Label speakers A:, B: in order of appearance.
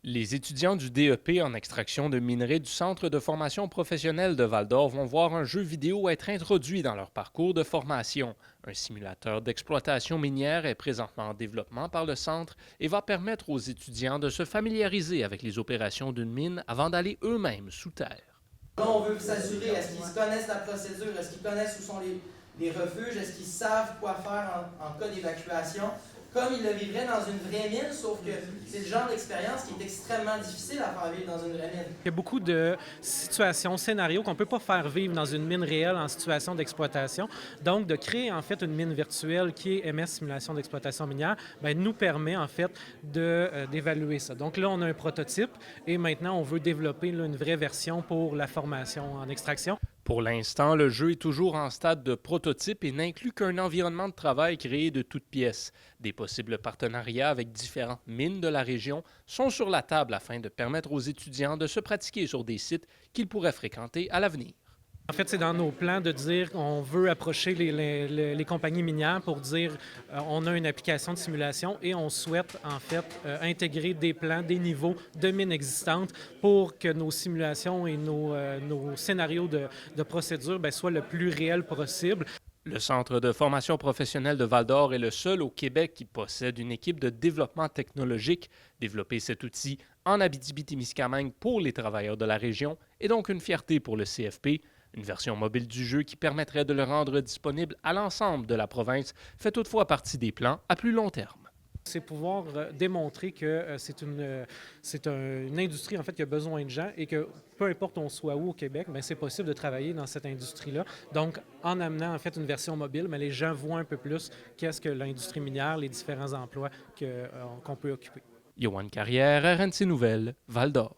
A: Les étudiants du DEP en extraction de minerais du Centre de formation professionnelle de Val-d'Or vont voir un jeu vidéo être introduit dans leur parcours de formation. Un simulateur d'exploitation minière est présentement en développement par le centre et va permettre aux étudiants de se familiariser avec les opérations d'une mine avant d'aller eux-mêmes sous terre.
B: Là, on veut s'assurer, est-ce qu'ils connaissent la procédure, est-ce qu'ils connaissent où sont les refuges, est-ce qu'ils savent quoi faire en cas d'évacuation, comme ils le vivraient dans une vraie mine, sauf que c'est le genre d'expérience qui est extrêmement difficile à faire vivre dans une vraie mine.
C: Il y a beaucoup de situations, scénarios qu'on ne peut pas faire vivre dans une mine réelle en situation d'exploitation. Donc, de créer en fait une mine virtuelle qui est MS Simulation d'exploitation minière, bien, nous permet en fait d'évaluer ça. Donc là, on a un prototype et maintenant, on veut développer là, une vraie version pour la formation en extraction.
A: Pour l'instant, le jeu est toujours en stade de prototype et n'inclut qu'un environnement de travail créé de toutes pièces. Des possibles partenariats avec différentes mines de la région sont sur la table afin de permettre aux étudiants de se pratiquer sur des sites qu'ils pourraient fréquenter à l'avenir.
C: En fait, c'est dans nos plans de dire qu'on veut approcher les compagnies minières pour dire on a une application de simulation et on souhaite en fait intégrer des plans, des niveaux de mines existantes pour que nos simulations et nos scénarios de procédure bien, soient le plus réels possible.
A: Le Centre de formation professionnelle de Val-d'Or est le seul au Québec qui possède une équipe de développement technologique. Développer cet outil en Abitibi-Témiscamingue pour les travailleurs de la région est donc une fierté pour le CFP. Une version mobile du jeu qui permettrait de le rendre disponible à l'ensemble de la province fait toutefois partie des plans à plus long terme.
C: C'est pouvoir démontrer que une industrie en fait qui a besoin de gens et que peu importe on soit où au Québec, bien, c'est possible de travailler dans cette industrie-là. Donc, en amenant en fait une version mobile, bien, les gens voient un peu plus qu'est-ce que l'industrie minière, les différents emplois qu'on peut occuper.
A: Yoann Carrière, RNC Nouvelles, Val-d'Or.